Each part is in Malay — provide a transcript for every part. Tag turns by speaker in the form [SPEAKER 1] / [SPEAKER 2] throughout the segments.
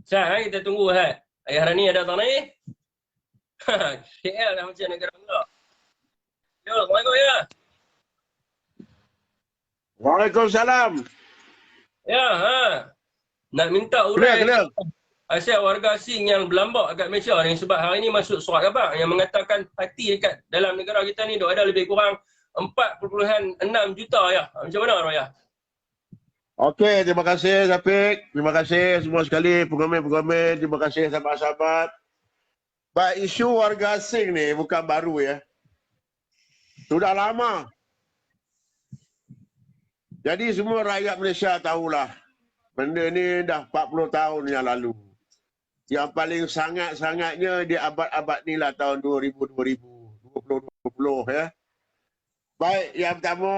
[SPEAKER 1] Sah, kita tunggu Hat. Ayah Rani ada datang ni? KL dah macam negara pula. Yo, Assalamualaikum ya.
[SPEAKER 2] Waalaikumsalam.
[SPEAKER 1] Ya, nak minta
[SPEAKER 2] Clear,
[SPEAKER 1] urai
[SPEAKER 2] clear.
[SPEAKER 1] asal warga asing yang berlambak kat Malaysia ni sebab hari ni masuk surat khabar yang mengatakan parti dekat dalam negara kita ni ada lebih kurang 4.6 juta ya. Macam mana Roya?
[SPEAKER 2] Okey, terima kasih Syafiq. Terima kasih semua sekali pengomen-pengomen. Terima kasih sahabat-sahabat. Baik, isu warga asing ni bukan baru ya. Sudah lama. Jadi semua rakyat Malaysia tahulah. Benda ni dah 40 tahun yang lalu. Yang paling sangat-sangatnya di abad-abad ni lah tahun 2020 ya. Baik, yang pertama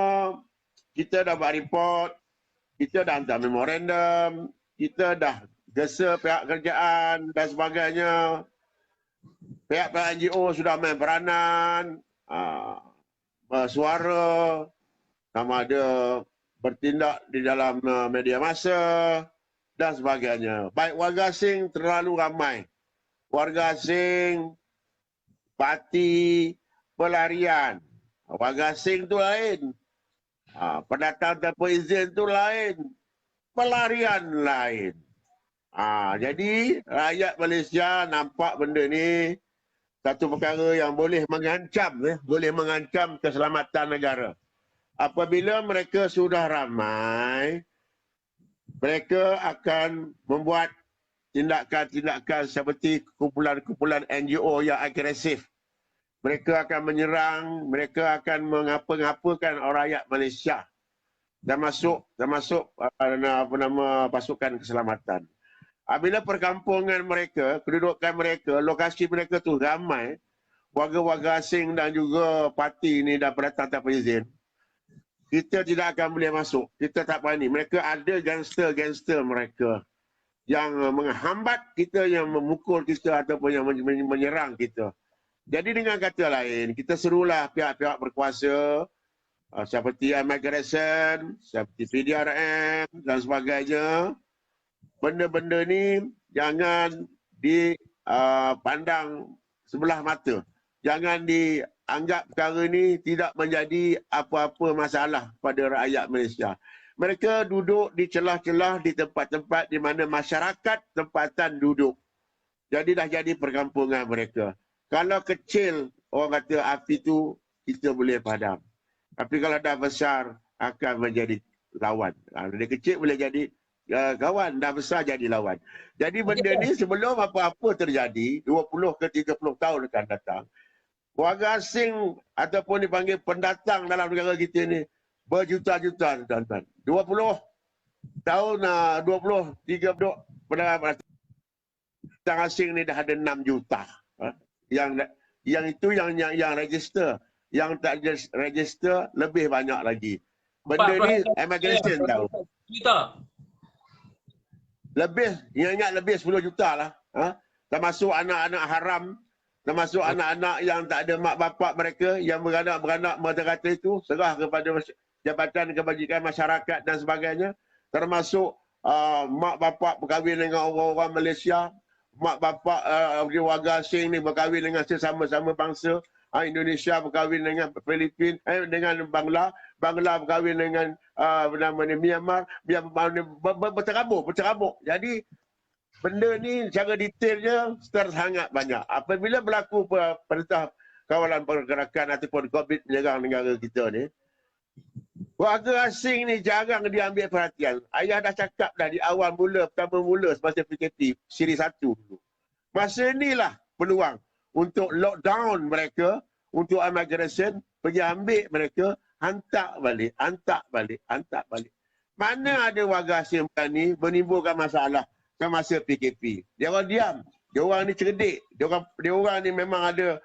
[SPEAKER 2] kita dah buat report, kita dah hantar memorandum, kita dah gesa pihak kerajaan dan sebagainya. Pihak-pihak NGO sudah main peranan, bersuara, sama ada bertindak di dalam media massa dan sebagainya. Baik, warga asing terlalu ramai. Warga asing, parti, pelarian. Warga asing tu lain. Pendatang tanpa izin tu lain. Pelarian lain. Jadi rakyat Malaysia nampak benda ni satu perkara yang boleh mengancam keselamatan negara. Apabila mereka sudah ramai, mereka akan membuat tindakan-tindakan seperti kumpulan-kumpulan NGO yang agresif. Mereka akan menyerang, mereka akan mengapa-ngapakan orang rakyat Malaysia dan masuk pasukan keselamatan. Apabila perkampungan mereka, kedudukan mereka, lokasi mereka tu ramai, warga-warga asing dan juga parti ni dan pendatang tanpa izin, kita tidak akan boleh masuk. Kita tak berani. Mereka ada gangster-gangster mereka yang menghambat kita, yang memukul kita ataupun yang menyerang kita. Jadi dengan kata lain, kita serulah pihak-pihak berkuasa seperti Immigration, seperti PDRM dan sebagainya. Benda-benda ni jangan dipandang sebelah mata. Jangan dianggap perkara ini tidak menjadi apa-apa masalah pada rakyat Malaysia. Mereka duduk di celah-celah di tempat-tempat di mana masyarakat tempatan duduk. Jadi dah jadi perkampungan mereka. Kalau kecil, orang kata api tu kita boleh padam. Tapi kalau dah besar, akan menjadi lawan. Kalau dia kecil boleh jadi kawan, dah besar jadi lawan. Jadi benda ni sebelum apa-apa terjadi, 20 ke 30 tahun akan datang, warga asing ataupun dipanggil pendatang dalam negara kita ni berjuta-juta tuan-tuan. 20 tahun 30 pendatang asing ni dah ada 6 juta. Yang itu yang register. Yang tak register lebih banyak lagi. Benda ni Immigration tahu. Lebih, ingat lebih 10 juta lah. Termasuk anak-anak haram, termasuk anak-anak yang tak ada mak bapak mereka, yang beranak-beranak mata-kata itu, serah kepada Jabatan Kebajikan Masyarakat dan sebagainya. Termasuk mak bapak berkahwin dengan orang-orang Malaysia, mak bapak warga asing ni berkahwin dengan sesama-sama bangsa. Indonesia berkahwin dengan Filipin, dengan Bangla berkahwin dengan Myanmar, berterabur. Jadi benda ni cara detailnya sangat banyak. Apabila berlaku Perintah Kawalan Pergerakan ataupun COVID menyerang negara kita ni, warga asing ni jarang diambil perhatian. Ayah dah cakap dah di awal pertama mula semasa PKP siri 1 dulu. Masa inilah peluang untuk lockdown mereka, untuk Immigration pergi ambil mereka, hantar balik. Mana ada warga asing ni menimbulkan masalah semasa PKP. Dia orang diam. Dia orang ni cerdik. Dia orang ni memang ada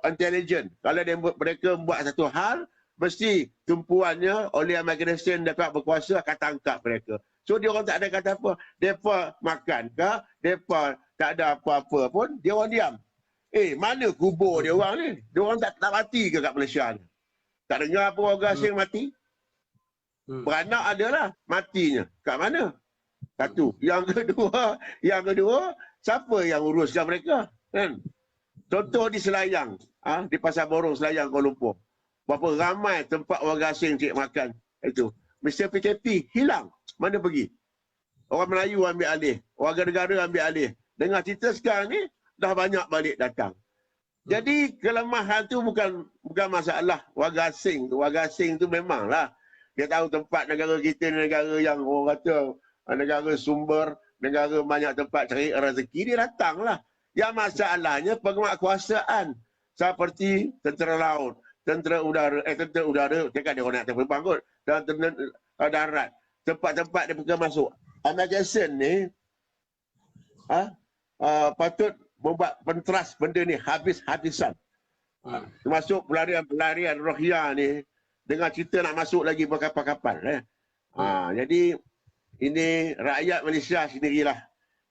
[SPEAKER 2] intelligent. Kalau mereka buat satu hal, mesti tumpuannya oleh Immigration dan pihak berkuasa akan tangkap mereka. So dia orang tak ada kata apa. Mereka makan ke, mereka tak ada apa-apa pun, dia orang diam. Mana kubur dia orang ni? Dia orang tak mati ke kat Malaysia ni? Tak dengar apa warga asing mati? Beranak adalah, matinya. Kat mana? Satu. Yang kedua, siapa yang uruskan mereka? Kan? Contoh di Selayang, di Pasar Borong Selayang, Kuala Lumpur. Berapa ramai tempat warga asing cik makan itu. Mr. PKP hilang. Mana pergi? Orang Melayu ambil alih. Warga negara ambil alih. Dengar cerita sekarang ni, dah banyak balik datang. Jadi kelemahan tu bukan masalah warga asing. Warga asing tu memanglah dia tahu tempat negara kita ni negara yang orang kata negara sumber, negara banyak tempat cari rezeki, dia datanglah. Yang masalahnya penguatkuasaan seperti tentera laut, tentera udara, cakap dia orang nak terbang kot, dan tentera darat, tempat-tempat dia pergi masuk. Ahmad Jackson ni patut membuat penteras benda ni habis-habisan. Termasuk pelarian Rohingya ni dengan cerita nak masuk lagi berkapal-kapal. Jadi ini rakyat Malaysia sendirilah.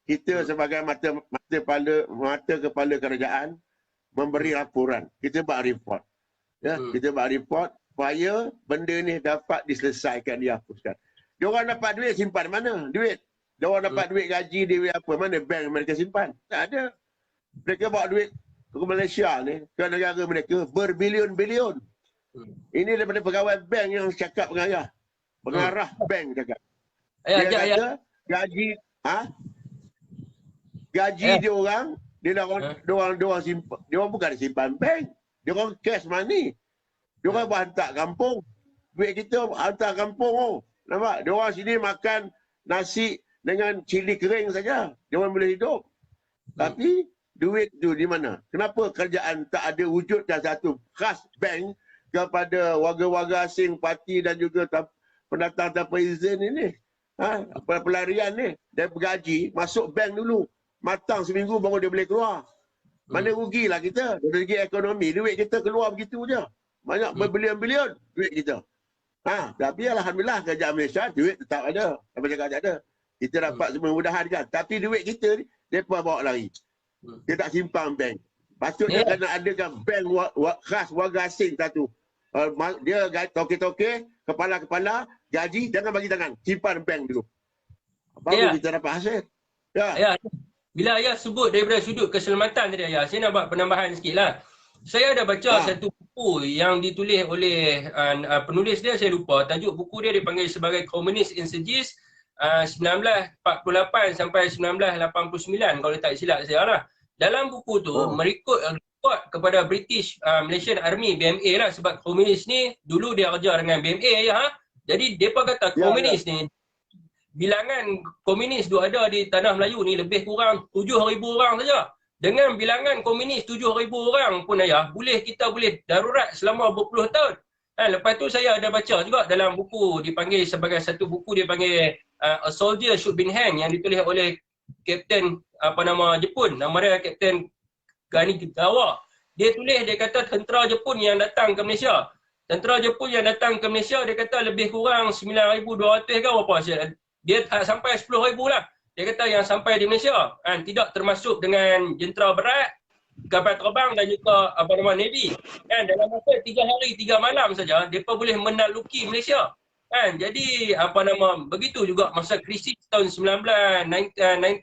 [SPEAKER 2] Kita sebagai mata kepala kerajaan memberi laporan. Kita buat report. Kita buat report supaya benda ni dapat diselesaikan, dihapuskan. Diorang dapat duit simpan mana? Duit. Diorang dapat duit gaji, duit apa? Mana bank mereka simpan? Tak ada. Mereka bawa duit ke Malaysia ni, ke negara mereka, berbilion-bilion. Ini daripada pegawai bank yang cakap pengarah. Pengarah bank cakap. Dia kata gaji dia orang, dia orang bukan simpan bank. Dia orang cash money. Dia orang hantar kampung. Duit kita hantar kampung. Nampak? Dia orang sini makan nasi dengan cili kering saja. Dia orang boleh hidup. Tapi duit tu di mana? Kenapa kerajaan tak ada wujudkan satu khas bank kepada warga-warga asing, parti dan juga pendatang tanpa izin ini? Pelarian ni. Dia bergaji, masuk bank dulu. Matang seminggu baru dia boleh keluar. Mana rugilah kita. Dari segi ekonomi, duit kita keluar begitu je. Banyak berbilion-bilion duit kita. Tapi alhamdulillah kerajaan Malaysia duit tetap ada. Apa cakap tak ada. Kita dapat semua mudahan kan. Tapi duit kita ni, mereka bawa lari. Dia tak simpan bank. Patutnya kena adakan bank khas warga asing satu. Dia toke-toke, kepala-kepala, gaji, jangan bagi tangan. Simpan bank dulu. Baru kita dapat hasil.
[SPEAKER 1] Bila Ayah sebut daripada sudut keselamatan tadi Ayah, saya nak buat penambahan sikit lah. Saya ada baca satu buku yang ditulis oleh penulis dia, saya lupa. Tajuk buku dia dipanggil sebagai Communist Insurgents 1948 sampai 1989 kalau tak silap saya lah. Dalam buku tu merikut report kepada British Malaysian Army BMA lah, sebab komunis ni dulu dia kerja dengan BMA ya. Jadi depa kata komunis ni, bilangan komunis tu ada di tanah Melayu ni lebih kurang 7,000 orang saja. Dengan bilangan komunis 7,000 orang pun Ayah, kita boleh darurat selama berpuluh tahun. Lepas tu saya ada baca juga dalam buku dipanggil sebagai satu buku dipanggil A Soldier Should Be Hanged yang ditulis oleh Kapten Jepun, nama dia Kapten Kanigawa. Dia tulis, dia kata tentera Jepun yang datang ke Malaysia. Tentera Jepun yang datang ke Malaysia dia kata lebih kurang 9,200 ke apa. Dia tak sampai 10,000 lah. Dia kata yang sampai di Malaysia. Tidak termasuk dengan jentera berat, kapal terbang dan juga Navy. Dalam masa 3 hari 3 malam saja, mereka boleh menakluki Malaysia. Jadi begitu juga masa krisis tahun 1978,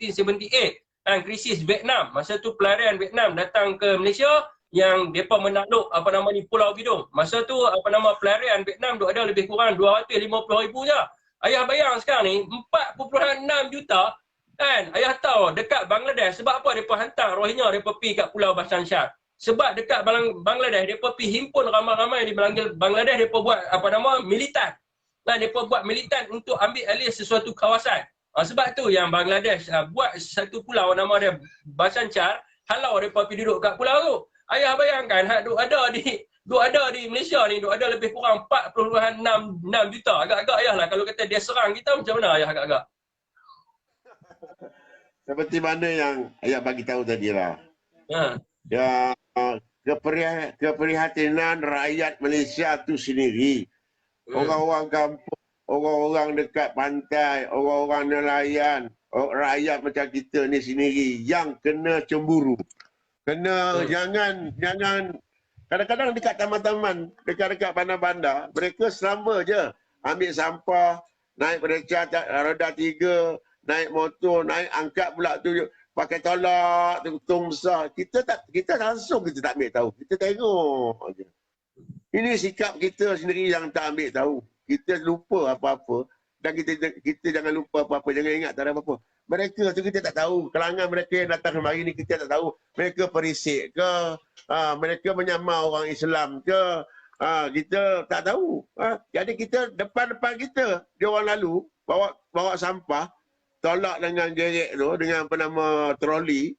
[SPEAKER 1] krisis Vietnam. Masa tu pelarian Vietnam datang ke Malaysia yang depa menakluk Pulau Bidung. Masa tu pelarian Vietnam tu ada lebih kurang 250,000 je. Ayah bayang sekarang ni 4.6 juta. Ayah tahu dekat Bangladesh sebab apa depa hantar Rohingya depa pergi kat Pulau Bhasan Char. Sebab dekat Bangladesh depa pergi himpun ramai-ramai di Bangladesh, depa buat militan. Mereka buat militan untuk ambil alih sesuatu kawasan. Sebab tu yang Bangladesh buat satu pulau nama dia Bhasan Char, halau mereka pergi duduk kat pulau tu. Ayah bayangkan duk ada di Malaysia ni, duk ada lebih kurang 4.6 juta. Agak-agak Ayah lah kalau kata dia serang kita macam mana Ayah agak-agak?
[SPEAKER 2] Seperti mana yang Ayah bagi tahu tadi lah. Ya, keprihatinan rakyat Malaysia tu sendiri. Orang-orang kampung, orang-orang dekat pantai, orang-orang nelayan, rakyat macam kita ni sendiri yang kena cemburu. Kena jangan kadang-kadang dekat taman-taman, dekat bandar-bandar, mereka selamba je ambil sampah, naik bereca roda 3, naik motor, naik angkat pula tu pakai tolak, tung besar. Kita langsung kita tak ambil tahu. Kita tengok je. Ini sikap kita sendiri yang tak ambil tahu. Kita lupa apa-apa dan kita jangan lupa apa-apa, jangan ingat tak ada apa-apa. Mereka tu kita tak tahu. Kelangan mereka yang datang kemari ni kita tak tahu. Mereka perisik ke? Mereka menyamar orang Islam ke? Kita tak tahu. Jadi kita depan-depan kita, dia orang lalu bawa sampah, tolak dengan gerek tu, dengan apa nama troli.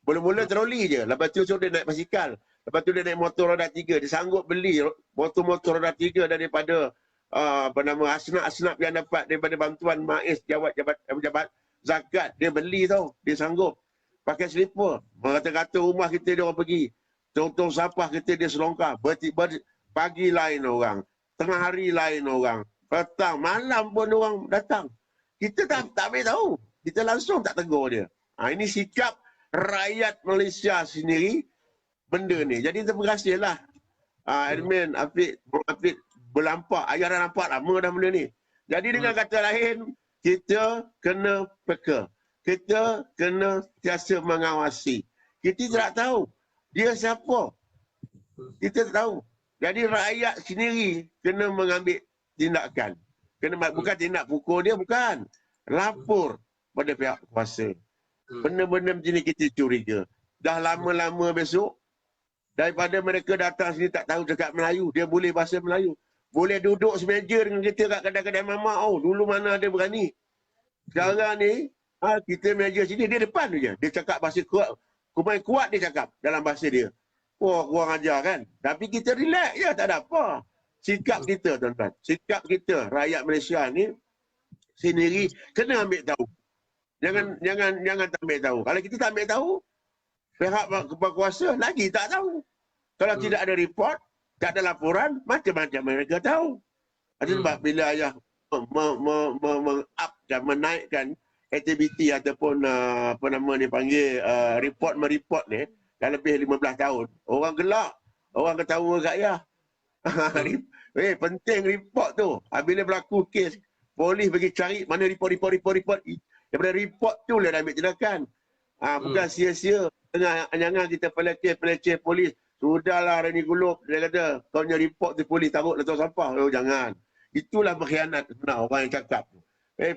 [SPEAKER 2] Mula-mula troli je. Lepas tu dia naik basikal. Lepas tu dia naik motor roda 3. Dia sanggup beli motor roda 3 daripada apa nama asnaf-asnaf yang dapat daripada bantuan MAIS, jabat zakat. Dia beli tau. Dia sanggup pakai slipper. Kata-kata rumah kita dia orang pergi. Tong-tong sampah kita dia selongkar. Pagi lain orang. Tengah hari lain orang. Petang, malam pun orang datang. Kita tak ambil tahu. Kita langsung tak tegur dia. Ini sikap rakyat Malaysia sendiri benda ni. Jadi terima kasihlah admin Afiq berlampak. Ayah dah nampak lama dah benda ni. Jadi dengan kata lain, kita kena peka. Kita kena sentiasa mengawasi. Kita tak tahu dia siapa. Kita tak tahu. Jadi rakyat sendiri kena mengambil tindakan. Bukan tindak pukul dia, bukan. Lapor pada pihak kuasa. Benda-benda macam ni kita curiga. Dah lama-lama besok, daripada mereka datang sini tak tahu cakap Melayu, dia boleh bahasa Melayu. Boleh duduk semeja dengan kita kat kedai-kedai mamak. Dulu mana ada berani. Sekarang ni, kita meja sini, dia depan je. Dia cakap bahasa kuat. Kuat dia cakap dalam bahasa dia. Kurang ajar kan. Tapi kita relax je, tak ada apa. Sikap kita tuan-tuan. Sikap kita, rakyat Malaysia ni sendiri kena ambil tahu. Jangan tak ambil tahu. Kalau kita tak ambil tahu, pihak berkuasa lagi tak tahu. Kalau tidak ada report, tak ada laporan, macam-macam mereka tahu. Itu sebab bila ayah meng-up dan menaikkan aktiviti ataupun apa nama ni panggil report ni dah lebih 15 tahun. Orang gelak, orang ketawa kat ayah. Penting report tu. Bila berlaku kes, polis pergi cari mana report. Daripada report tu lah dah ambil tindakan. Bukan sia-sia. Jangan kita peleceh polis. Sudahlah Rani Gulub. Dia kata, kau punya report tu polis taruh letak sampah. Jangan. Itulah berkhianat sebenar orang yang cakap tu.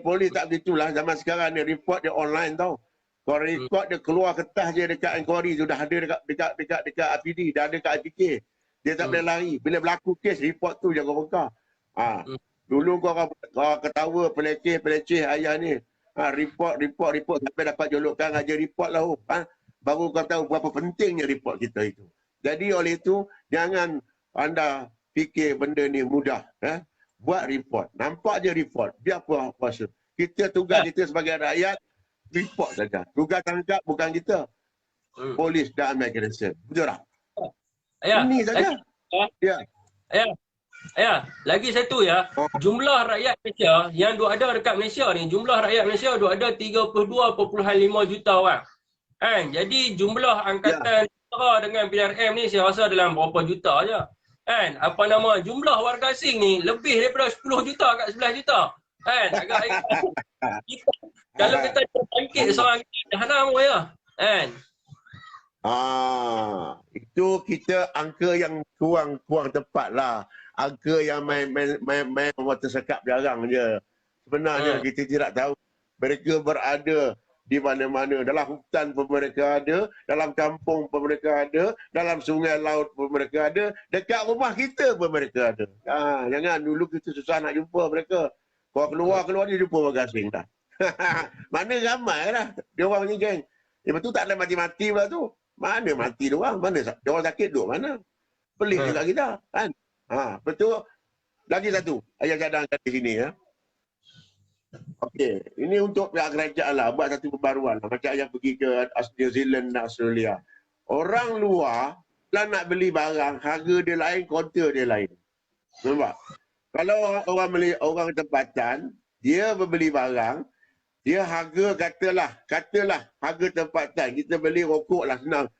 [SPEAKER 2] Polis tak begitulah. Zaman sekarang ni report dia online tau. Kau report dia keluar kertas je dekat inquiry tu. Dah ada dekat APD. Dah ada dekat IPK. Dia tak boleh lari. Bila berlaku kes, report tu jangan bongkar. Dulu kau ketawa peleceh ayah ni. Report sampai dapat julukan Raja Report lah. Baru kau tahu berapa pentingnya report kita itu. Jadi oleh itu, jangan anda fikir benda ni mudah. Buat report. Nampak je report. Biar apa kuasa. Kita tugas kita sebagai rakyat, report saja. Tugas tangkap bukan kita. Polis dan immigration. Betul tak? Ini saja.
[SPEAKER 1] Ya, lagi satu ya. Jumlah rakyat Malaysia yang ada dekat Malaysia ni, jumlah rakyat Malaysia ada 32.5 juta orang. Kan? Jadi jumlah angkatan tentera dengan PRM ni saya rasa dalam berapa juta je. Kan? Apa nama jumlah warga asing ni lebih daripada 10 juta kat 11 juta. Kan? Agak kalau kita bangkit seorang jahanam ya. Kan?
[SPEAKER 2] Itu kita angka yang kurang tepat lah. Angka yang main tersekap jarang je. Sebenarnya kita tidak tahu mereka berada di mana-mana. Dalam hutan pun mereka ada, dalam kampung pun mereka ada, dalam sungai laut pun mereka ada, dekat rumah kita pun mereka ada. Jangan dulu kita susah nak jumpa mereka. Kalau keluar dia jumpa orang asing dah. Mana ramai lah dia orang ni geng. Lepas tu tak ada mati-mati pula tu. Mana mati dia orang? Mana dia orang sakit duduk mana? Pelik juga kita kan. Betul. Lagi satu ayah cadangkan di sini ya. Okey, ini untuk pihak kerajaan lah buat satu pembaruan. Macam ayah pergi ke New Zealand dan Australia. Orang luar lah nak beli barang, harga dia lain, kaunter dia lain. Nampak? Kalau orang tempatan, dia membeli barang, dia harga katalah harga tempatan. Kita beli rokok lah senang.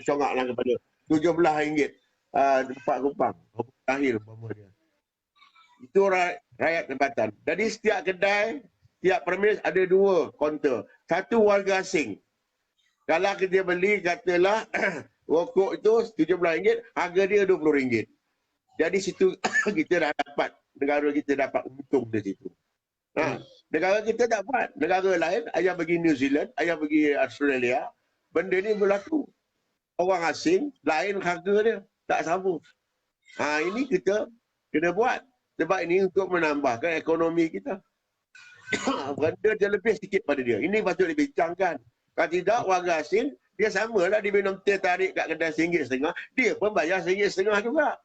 [SPEAKER 2] Congak lah kepada RM17. 4 kupang. Rokok lahir umpama dia. Itu rakyat tempatan. Jadi setiap kedai, setiap premis ada 2 kaunter. Satu warga asing. Kalau kita beli katalah rokok itu RM17, harga dia RM20. Jadi situ kita dah dapat, negara kita dapat untung dari situ. Negara kita tak buat. Negara lain, ayah pergi New Zealand, ayah pergi Australia, benda ni berlaku. Orang asing, lain harga dia. Tak sama. Ini kita kena buat. Sebab ini untuk menambahkan ekonomi kita. Benda dia lebih sikit pada dia. Ini patut dibincangkan. Kalau tidak, warga asing, dia samalah dia minum teh tarik kat kedai RM1.50. Dia pun bayar RM1.50 juga.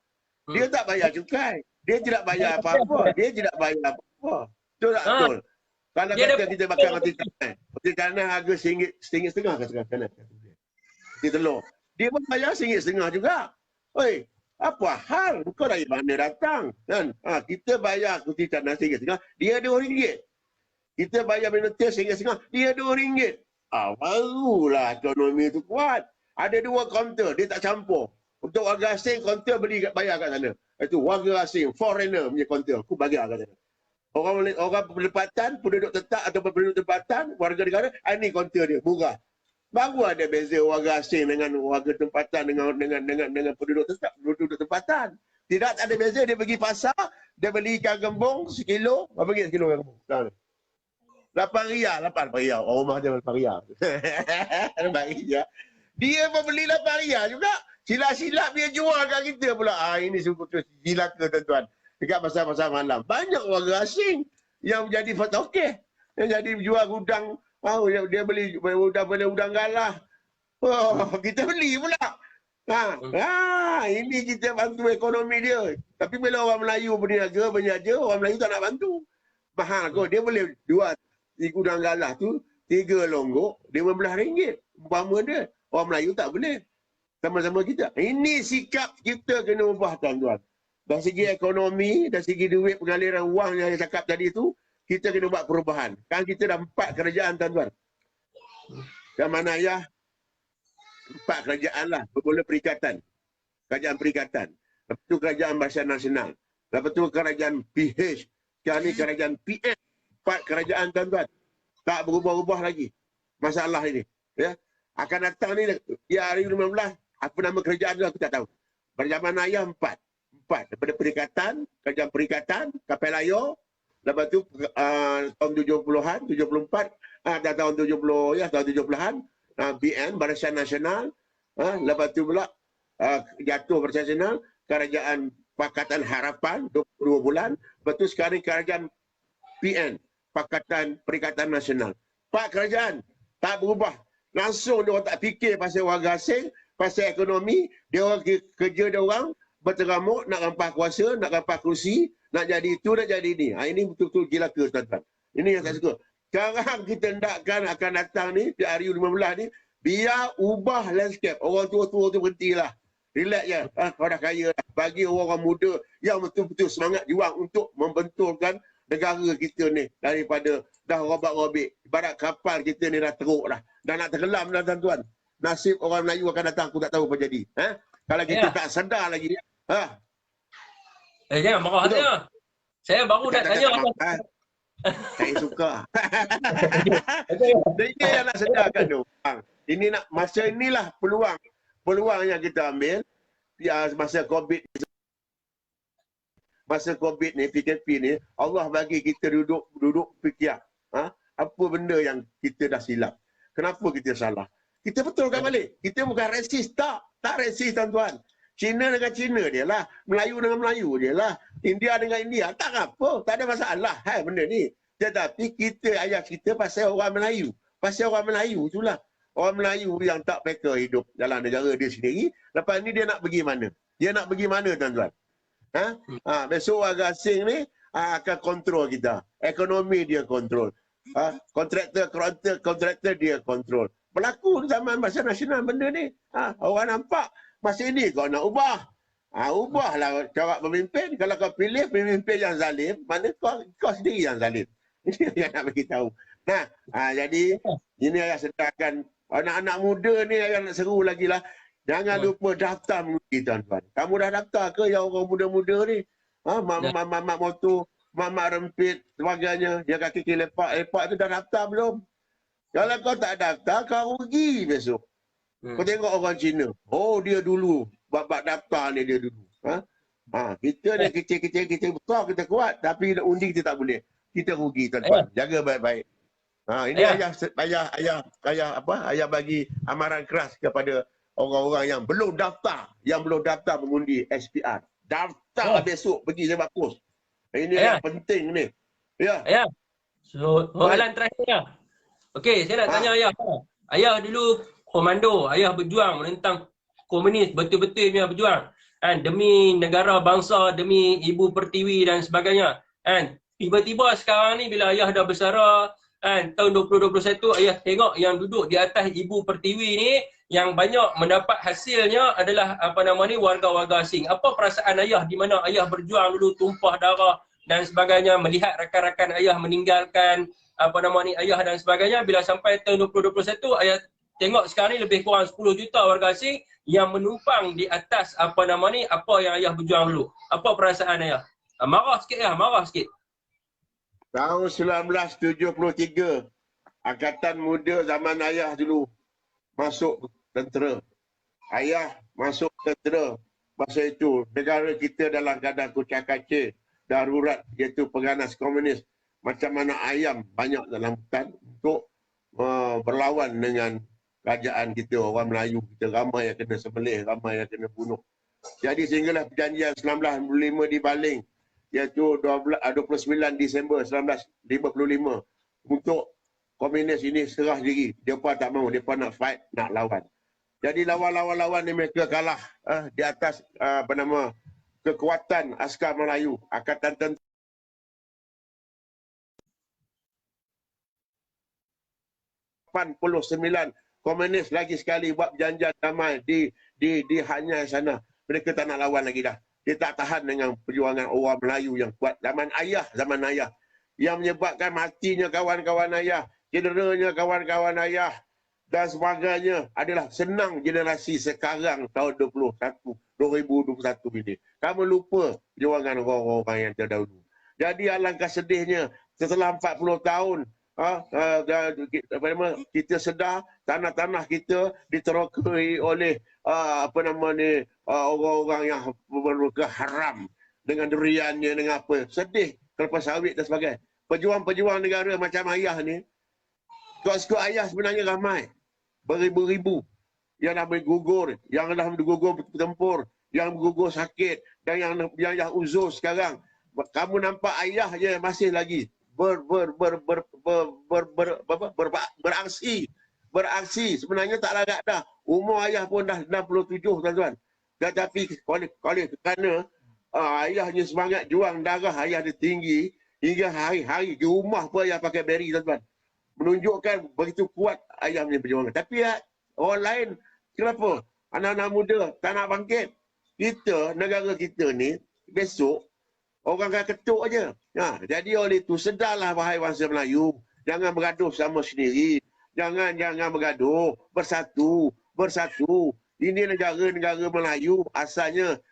[SPEAKER 2] Dia tak bayar cukai. Dia tidak bayar apa-apa. Dia tidak bayar apa-apa. Betul tak betul? Kalau kata kita makan roti canai. Roti canai harga RM1.50 kan sekarang. Roti telur. Dia pun bayar RM1.50 juga. Oi, apa hal? Kau dari mana datang? Kan? Kita bayar roti canai RM1.50. Dia RM2. Kita bayar minum teh RM1.50. Dia RM2. Barulah ekonomi itu kuat. Ada 2 kaunter. Dia tak campur. Untuk warga asing, kaunter bayar kat sana. Itu warga asing, foreigner punya kaunter. Aku bayar kat sana. Orang pendapatan, penduduk tetap atau penduduk tempatan, warga negara, ini kaunter dia, murah. Baru ada beza warga asing dengan warga tempatan dengan penduduk tetap, penduduk tempatan. Tidak ada beza. Dia pergi pasar, dia beli ikan gembung sekilo. Berapa ringgit sekilo ikan gembung? RM8. Orang rumah dia RM8. Dia pun beli RM8 juga. Silap-silap dia jual kat kita pula. Ini sungguh silaka tuan-tuan. Dekat pasar-pasar malam. Banyak warga asing yang jadi fatokeh. Yang jadi jual udang. Dia beli udang galah. Kita beli pula. Ini kita bantu ekonomi dia. Tapi bila orang Melayu berniaga, orang Melayu tak nak bantu. Mahal kot. Dia boleh jual udang galah tu 3 longgok RM15. Umpama dia. Orang Melayu tak boleh. Sama-sama kita. Ini sikap kita kena ubah tuan-tuan. Dari segi ekonomi, dari segi duit pengaliran wang yang saya cakap tadi tu, kita kena buat perubahan. Kan kita dah 4 kerajaan tuan-tuan. Yang mana ya 4 kerajaan lah. Bermula perikatan. Kerajaan perikatan. Lepas tu kerajaan Barisan Nasional. Lepas tu kerajaan PH. Sekarang ni kerajaan PM. 4 kerajaan tuan-tuan. Tak berubah-ubah lagi. Masalah ini. Ya. Akan datang ni, ya hari 15, apa nama kerajaan tu aku tak tahu. Pada zaman ayah 4. Daripada perikatan, kerajaan perikatan, Kapelayo, lepas tu tahun 70-an, 74, tahun 70, ya tahun 70-an, BN, Barisan Nasional, lepas tu pula jatuh Barisan Nasional, kerajaan Pakatan Harapan, 22 bulan, lepas tu sekarang kerajaan PN, Pakatan Perikatan Nasional. 4 kerajaan, tak berubah. Langsung dia orang tak fikir pasal warga asing, pasal ekonomi, dia orang kerja dia orang, berteramuk, nak rampas kuasa, nak rampas kerusi, nak jadi itu, nak jadi ini. Ini betul-betul gila ke tuan-tuan. Ini yang saya suka. Sekarang kita hendakkan akan datang ni, di hari 15 ni, biar ubah landscape. Orang tua-tua tu berhentilah. Relax je. Kau dah kaya dah. Bagi orang muda yang betul-betul semangat juang untuk membentulkan negara kita ni. Daripada dah robak-robik. Ibarat kapal kita ni dah teruk dah. Dah nak tenggelam dah tuan-tuan. Nasib orang Melayu akan datang, aku tak tahu apa jadi. Kalau kita tak sedar lagi.
[SPEAKER 3] Jangan marah dia. Saya baru nak tanya apa.
[SPEAKER 2] Saya suka. Dia yang nak sedarkan tu. Ini nak masa inilah peluang yang kita ambil masa COVID. Masa COVID ni, PKP ni, Allah bagi kita duduk fikir. Apa benda yang kita dah silap? Kenapa kita salah? Kita betulkan balik. Kita bukan resis. Tak resis tuan-tuan. Cina dengan Cina dia lah. Melayu dengan Melayu dia lah. India dengan India. Tak apa. Tak ada masalah. Benda ni. Tetapi kita ayat kita pasal orang Melayu. Pasal orang Melayu itulah. Orang Melayu yang tak peka hidup dalam negara dia sendiri. Lepas ni dia nak pergi mana? Dia nak pergi mana tuan-tuan? Besok warga asing ni akan kontrol kita. Ekonomi dia kontrol. Kontraktor dia kontrol. Berlaku zaman Barisan Nasional benda ni. Orang nampak masa ini kau nak ubah. Ubahlah cara memimpin. Kalau kau pilih pemimpin yang zalim, mana kau sendiri yang zalim. Ini yang nak bagi tahu. Jadi ini yang sedarkan anak-anak muda ni yang nak seru lagi lah. Jangan lupa daftar mengundi tuan-tuan. Kamu dah daftar ke yang orang muda-muda ni? Mak motor, mak rempit, sebagainya. Dia kaki lepak tu dah daftar belum? Kalau kau tak daftar, kau rugi besok. Kau tengok orang Cina. Oh, dia dulu. Bab daftar ni dia dulu. Kita ni kecil-kecil, kita besar, kita kuat. Tapi nak undi kita tak boleh. Kita rugi, tuan-tuan. Jaga baik-baik. Ini ayah bagi amaran keras kepada orang-orang yang belum daftar. Yang belum daftar mengundi SPR. Daftar besok pergi sebab pos. Ini yang penting ni. Ya.
[SPEAKER 1] Soalan terakhir. Okey, saya nak tanya ayah. Ayah dulu komando, ayah berjuang menentang komunis, betul-betul punya berjuang. Kan, demi negara bangsa, demi ibu pertiwi dan sebagainya. Kan, tiba-tiba sekarang ni bila ayah dah bersara, kan, tahun 2021 ayah tengok yang duduk di atas ibu pertiwi ni yang banyak mendapat hasilnya adalah warga-warga asing. Apa perasaan ayah di mana ayah berjuang dulu tumpah darah dan sebagainya, melihat rakan-rakan ayah meninggalkan ayah dan sebagainya, bila sampai tahun 2021 ayah tengok sekarang ni lebih kurang 10 juta warga asing yang menumpang di atas apa yang ayah berjuang dulu. Apa perasaan ayah? Marah sikit ya, marah sikit.
[SPEAKER 2] Tahun 1973, Angkatan Muda zaman ayah dulu masuk tentera. Ayah masuk tentera. Masa itu negara kita dalam keadaan kucak-kacir, darurat, iaitu pengganas komunis. Macam mana ayam banyak dalam hutan untuk berlawan dengan kerajaan kita, orang Melayu. Kita ramai yang kena sembelih, ramai yang kena bunuh. Jadi sehinggalah perjanjian 1955 dibaling, iaitu 29 Disember 1955 untuk komunis ini serah diri. Mereka tak mahu, mereka nak fight, nak lawan. Jadi lawan ni mereka kalah di atas kekuatan askar Melayu, Angkatan Tentera 89 komunis lagi sekali buat perjanjian damai di Hanyai sana. Mereka tak nak lawan lagi dah. Dia tak tahan dengan perjuangan orang Melayu yang kuat. Zaman ayah. Yang menyebabkan matinya kawan-kawan ayah, cederanya kawan-kawan ayah dan sebagainya adalah senang generasi sekarang tahun 2021 ini. Kamu lupa perjuangan orang-orang yang terdahulu. Jadi alangkah sedihnya setelah 40 tahun kita sedar tanah-tanah kita diterokai oleh orang-orang yang bermuka haram dengan duriannya, dengan apa. Sedih, kelapa sawit dan sebagainya. Pejuang-pejuang negara macam ayah ni, skot-skot ayah sebenarnya ramai. Beribu-ribu yang dah bergugur, yang dah bergugur bertempur, yang bergugur sakit dan yang uzur sekarang. Kamu nampak ayah je masih lagi beraksi. Sebenarnya tak larat dah. Umur ayah pun dah 67, tuan-tuan. Tetapi kerana ayahnya semangat juang, darah ayah dia tinggi, hingga hari-hari di rumah pun ayah pakai beri, tuan-tuan. Menunjukkan begitu kuat ayah punya perjuangan. Tapi orang lain, kenapa? Anak-anak muda tak nak bangkit. Kita, negara kita ni, besok orang akan ketuk aja. Jadi oleh itu sedarlah wahai bangsa Melayu, jangan bergaduh sama sendiri. Jangan bergaduh, bersatu. Ini negara-negara Melayu, asalnya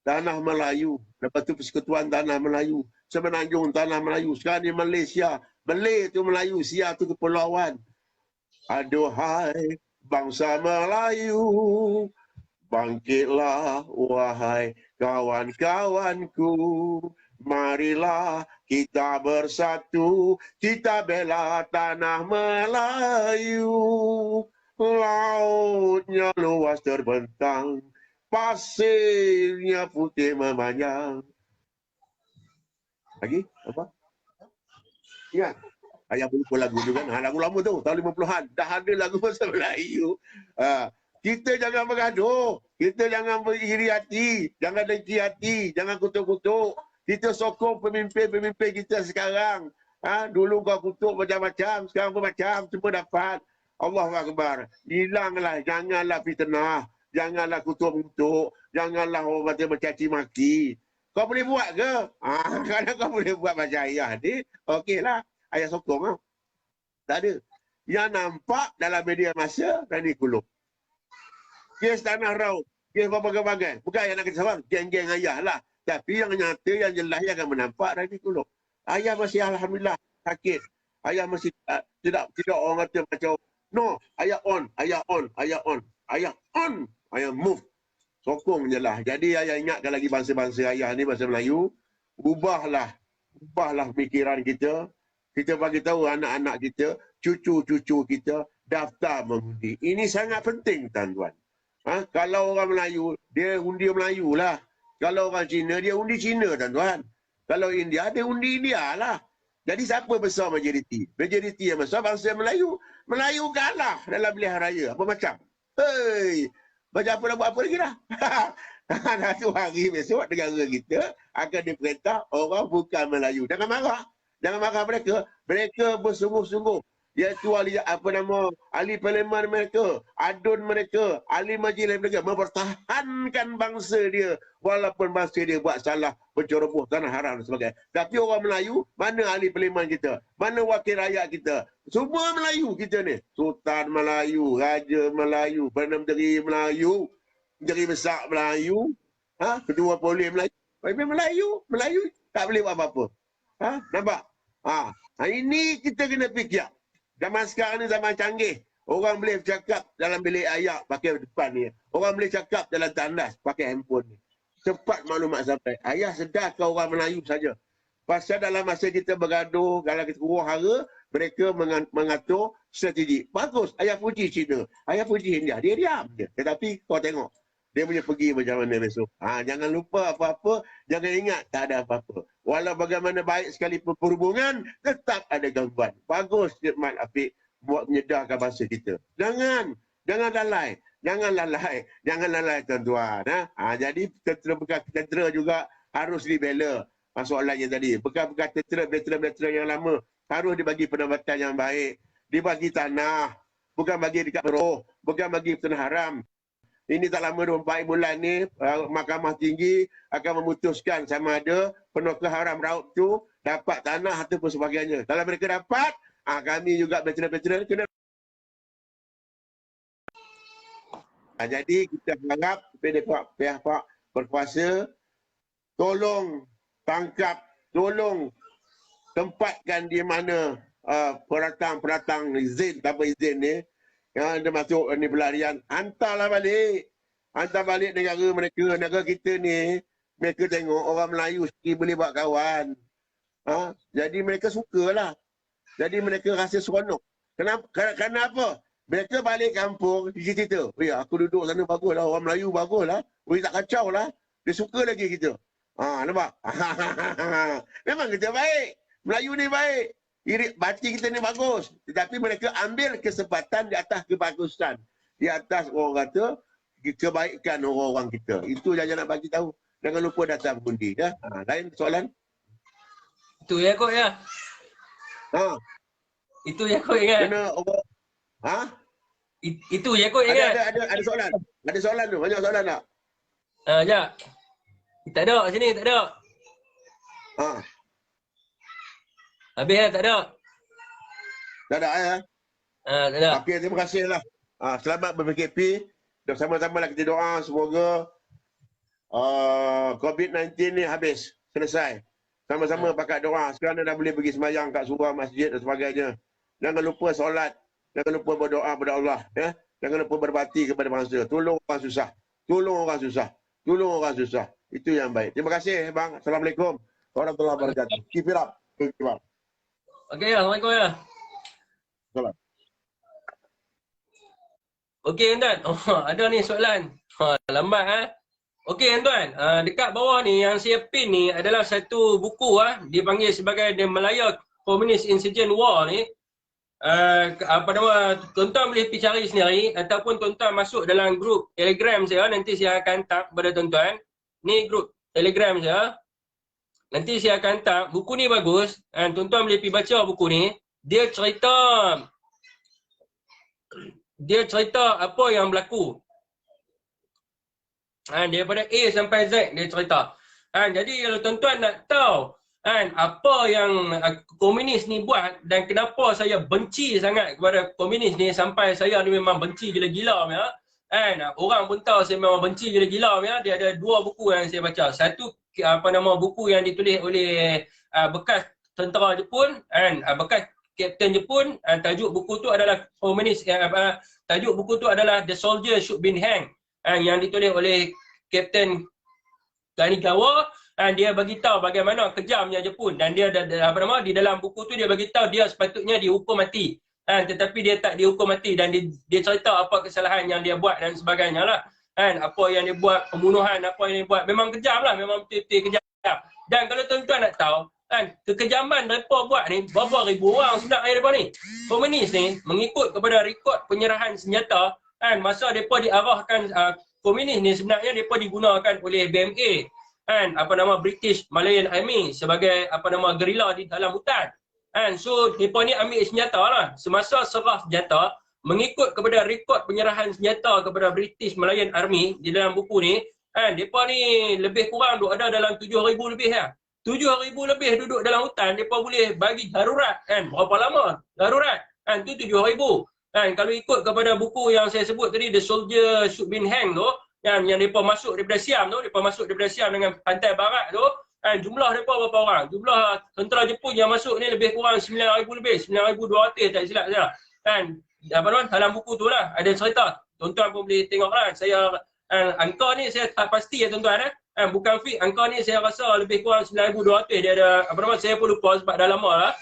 [SPEAKER 2] tanah Melayu. Lepas tu Persekutuan Tanah Melayu, Semenanjung Tanah Melayu. Sekarang ni Malaysia. Malay tu Melayu, Sia tu kepulauan. Aduhai bangsa Melayu, bangkitlah wahai kawan-kawanku, marilah kita bersatu, kita bela tanah Melayu. Lautnya luas terbentang, pasirnya putih memanjang. Lagi? Apa? Ya. Ayah lupa lagu tu kan? Lagu lama tu, tahun 50-an. Dah ada lagu bahasa Melayu. Kita jangan bergaduh. Kita jangan beriri hati. Jangan dengki hati. Jangan kutuk-kutuk. Kita sokong pemimpin-pemimpin kita sekarang. Dulu kau kutuk macam-macam. Sekarang pun macam. Semua dapat. Allahu Akbar. Hilanglah. Janganlah fitnah. Janganlah kutuk-kutuk. Janganlah orang kata mencaci maki. Kau boleh buat ke? Kalau kau boleh buat macam ayah ni, okeylah. Ayah sokong. Tak ada. Yang nampak dalam media masa, Rani Kulub. Kes tanah raut. Kes berbagai-bagai. Bukan yang nak kata sabar. Geng-geng ayah lah. Tapi yang nyata, yang jelas yang akan menampak dari kuluk. Ayah masih alhamdulillah sakit. Ayah masih tidak orang kata macam no, ayah on, ayah on, ayah on, ayah on, ayah move. Sokong je lah. Jadi ayah ingatkan lagi bangsa-bangsa ayah ni, bangsa Melayu, ubahlah fikiran kita. Kita bagi tahu anak-anak kita, cucu-cucu kita daftar mengundi. Ini sangat penting, tuan-tuan. Kalau orang Melayu, dia undi Melayu lah. Kalau orang Cina, dia undi Cina, tuan-tuan. Kalau India, dia undi India lah. Jadi siapa besar majoriti? Majoriti yang besar bangsa Melayu. Melayu kalah dalam pilihan raya. Apa macam? Hei, macam apa nak buat apa lagi dah? Satu hari besok negara kita akan diperintah orang bukan Melayu. Jangan marah. Jangan marah mereka. Mereka bersungguh-sungguh. Iaitu ahli parlimen mereka, adun mereka, ahli majlis mereka mempertahankan bangsa dia walaupun bangsa dia buat salah, penceroboh tanah haram dan sebagainya. Tapi orang Melayu, mana ahli parlimen kita? Mana wakil rakyat kita? Semua Melayu kita ni. Sultan Melayu, Raja Melayu, Perdana Menteri Melayu, Menteri Besar Melayu, Ketua Polis Melayu. Melayu tak boleh buat apa-apa. Nampak? Ini kita kena fikir. Zaman sekarang ni zaman canggih. Orang boleh cakap dalam bilik ayak pakai depan ni. Orang boleh cakap dalam tandas pakai handphone ni. Cepat maklumat sampai. Ayah sedarkan orang Melayu saja. Pasal dalam masa kita bergaduh, kalau kita huru-hara, mereka mengatur strategi. Bagus. Ayah puji Cina. Ayah puji India. Dia diam je. Tetapi kau tengok. Dia punya pergi macam mana besok. Jangan lupa apa-apa. Jangan ingat tak ada apa-apa. Walau bagaimana baik sekali perhubungan, tetap ada gangguan. Bagus Firman Afiq buat menyedarkan bangsa kita. Jangan lalai. Jangan lalai tuan-tuan. Jadi tentera juga harus dibela. Soalannya tadi. Bekas-bekas tentera yang lama harus dibagi pendapatan yang baik. Dibagi tanah. Bukan bagi dekat peroh. Bukan bagi tanah haram. Ini tak lama 24 bulan ni, Mahkamah Tinggi akan memutuskan sama ada penokah haram raub tu dapat tanah ataupun sebagainya. Kalau mereka dapat, kami juga veteran-veteran kena. Jadi kita harap pihak berkuasa tolong tangkap, tolong tempatkan di mana peratang izin, tanpa izin ni, yang ada masuk ni pelarian, hantar balik negara mereka. Negara kita ni, mereka tengok orang Melayu sendiri boleh buat kawan. Jadi mereka sukalah. Jadi mereka rasa seronok. Kenapa? Mereka balik kampung, cerita. Aku duduk sana baguslah, orang Melayu baguslah. Tak kacau lah. Dia suka lagi kita. Nampak? Memang kita baik. Melayu ni baik. Batin kita ni bagus. Tetapi mereka ambil kesempatan di atas kebagusan. Di atas orang kata kebaikan orang-orang kita. Itu yang nak bagi tahu. Jangan lupa datang undi. Ya? Lain soalan?
[SPEAKER 1] Itu ya kot ya. Itu ya kot ingat.
[SPEAKER 2] Kena orang.
[SPEAKER 1] Itu ya kot ingat.
[SPEAKER 2] Ada soalan. Ada soalan tu. Banyak soalan tak?
[SPEAKER 1] Sekejap. Tak ada kat sini. Tak ada. Habis lah, tak ada.
[SPEAKER 2] Tak ada ya?
[SPEAKER 1] Tak ada.
[SPEAKER 2] Okey, terima kasih lah. Selamat ber-PKP. Sama-sama lah kita doa semoga COVID-19 ni habis, selesai. Sama-sama pakat doa. Sekarang dah boleh pergi sembahyang kat surau, masjid dan sebagainya. Jangan lupa solat. Jangan lupa berdoa kepada Allah. Ya? Jangan lupa berbakti kepada bangsa. Tolong orang susah. Tolong orang susah. Tolong orang susah. Itu yang baik. Terima kasih bang. Assalamualaikum warahmatullahi wabarakatuh. Keep it up. Keep it up.
[SPEAKER 1] Okey, Assalamualaikum ya.
[SPEAKER 2] Salam.
[SPEAKER 1] Okey tuan. Ada ni soalan. Lambat Okey tuan. Dekat bawah ni yang saya pin ni adalah satu buku dipanggil sebagai The Malaya Communist Insurgent War ni. Apa nama, tuan-tuan boleh pergi cari sendiri ataupun tuan-tuan masuk dalam grup Telegram saya, nanti saya akan hantar kepada tuan-tuan. Ni grup Telegram saya. Nanti saya akan hantar. Buku ni bagus. Tuan-tuan boleh pergi baca buku ni. Dia cerita apa yang berlaku. Daripada A sampai Z dia cerita. Jadi kalau tuan-tuan nak tahu apa yang komunis ni buat dan kenapa saya benci sangat kepada komunis ni sampai saya ni memang benci gila-gila ya. Kan, orang pun tahu saya memang benci gila-gila ya. Dia ada 2 buku yang saya baca. Satu buku yang ditulis oleh bekas tentera Jepun kan, bekas Kapten Jepun. Tajuk buku tu adalah tajuk buku tu adalah The Soldier Should Been Hanged. Yang ditulis oleh Kapten Kanagawa. Dia bagi tahu bagaimana kejamnya Jepun, dan dia di dalam buku tu dia bagi tahu dia sepatutnya dihukum mati. Tetapi dia tak dihukum mati, dan dia cerita apa kesalahan yang dia buat dan sebagainya lah. Apa yang dia buat, pembunuhan, apa yang dia buat, memang kejam lah, memang betul-betul kejam. Dan kalau tuan-tuan nak tahu, kekejaman mereka buat ni, berapa ribu orang sebenarnya mereka ni. Komunis ni mengikut kepada rekod penyerahan senjata, masa mereka diarahkan, komunis ni sebenarnya mereka digunakan oleh BMA, British Malayan Army sebagai gerila di dalam hutan. So, mereka ni ambil senjata lah. Semasa serah senjata, mengikut kepada rekod penyerahan senjata kepada British Malayan Army di dalam buku ni, mereka ni lebih kurang ada dalam 7,000 lebih lah. 7,000 lebih duduk dalam hutan, mereka boleh bagi darurat. Berapa lama? Darurat. Tu 7,000. Kalau ikut kepada buku yang saya sebut tadi, The Soldier Should Been Hanged tu, yang mereka masuk daripada Siam tu, mereka masuk daripada Siam dengan pantai barat tu, jumlah mereka berapa orang? Jumlah tentera Jepun yang masuk ni lebih kurang 9,000 lebih, 9,200 tak silap saya. Dalam buku tu lah ada cerita. Tuan-tuan pun boleh tengok lah. Saya angka ni saya tak pasti ya tuan-tuan. Bukan fix, angka ni saya rasa lebih kurang 9,200. Dia ada saya pun lupa sebab dah lama lah.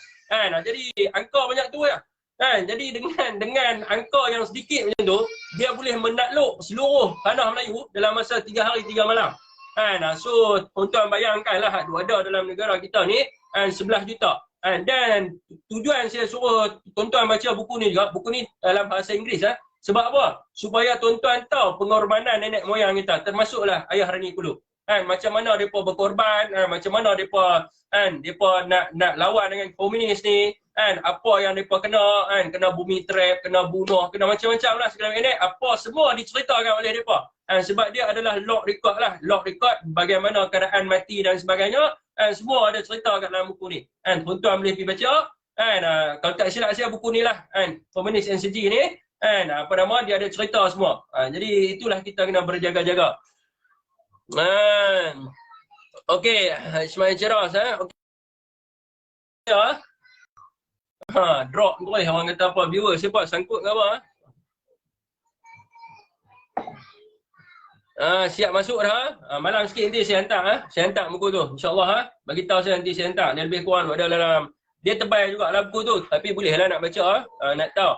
[SPEAKER 1] Jadi angka banyak tu ya. Jadi dengan angka yang sedikit macam tu, dia boleh menakluk seluruh tanah Melayu dalam masa 3 hari 3 malam. So tuan-tuan bayangkanlah ada dalam negara kita ni 11 juta. Dan tujuan saya suruh tuan-tuan baca buku ni juga, buku ni dalam bahasa Inggeris sebab apa? Supaya tuan-tuan tahu pengorbanan nenek moyang kita, termasuklah ayah Rani Kulu. Macam mana mereka berkorban, macam mana mereka nak lawan dengan komunis ni, apa yang mereka kena, kena bumi trap, kena bunuh, kena macam-macam lah segala ini, apa semua diceritakan oleh mereka. Sebab dia adalah log record lah, log record bagaimana keadaan mati dan sebagainya, semua ada cerita kat dalam buku ni. Tuan-tuan boleh pergi baca. Kalau tak silap saya buku ni lah, Komunis NCG ni, dia ada cerita semua. Jadi itulah kita kena berjaga-jaga. Okey, Ismail Ceras okey. Drop tu orang kata apa, viewer siapa sangkut ke apa? Siap masuk dah. Malam sikit nanti saya hantar saya hantar buku tu insya-Allah bagi tahu saya nanti saya hantar. Dia lebih kurang ada dalam, dia tebal juga lah buku tu, tapi bolehlah nak baca nak tahu.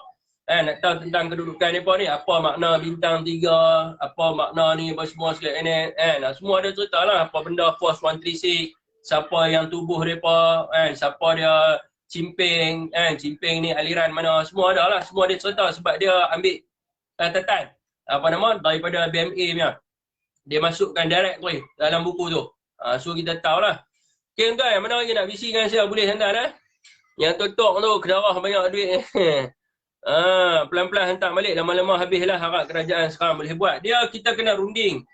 [SPEAKER 1] Nak tahu tentang kedudukan mereka ni, apa makna bintang 3, apa makna ni, apa semua sekali ni. Semua ada cerita lah, apa benda Force 136, siapa yang tubuh mereka, siapa dia Cimping, Cimping ni aliran mana, semua ada lah, semua dia cerita sebab dia ambil catatan daripada BMA punya. Dia masukkan direct tu dalam buku tu. So kita tahulah. Okay tuan, mana lagi nak bisi dengan saya boleh hantar Yang tutup tu kedarah banyak duit. Pelan-pelan hantar balik, lama-lama habislah, harap kerajaan sekarang boleh buat. Kita kena runding.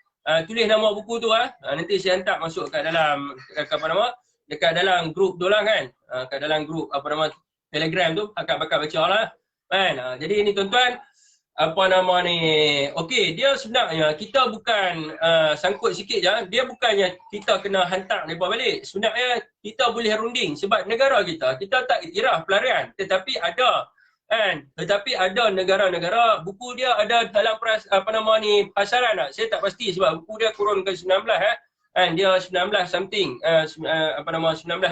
[SPEAKER 1] Tulis nama buku tu nanti saya hantar masuk kat dalam dekat dalam grup tu lah kan. Kat dalam grup Telegram tu, bakal baca lah. Jadi ni tuan-tuan, okey, dia sebenarnya kita bukan sangkut sikit je, dia bukannya kita kena hantar mereka balik. Sebenarnya kita boleh runding sebab negara kita tak iktiraf pelarian, tetapi ada negara-negara buku dia ada dalam pasaran tak? Saya tak pasti sebab buku dia kurun ke 19 dia 19 something 19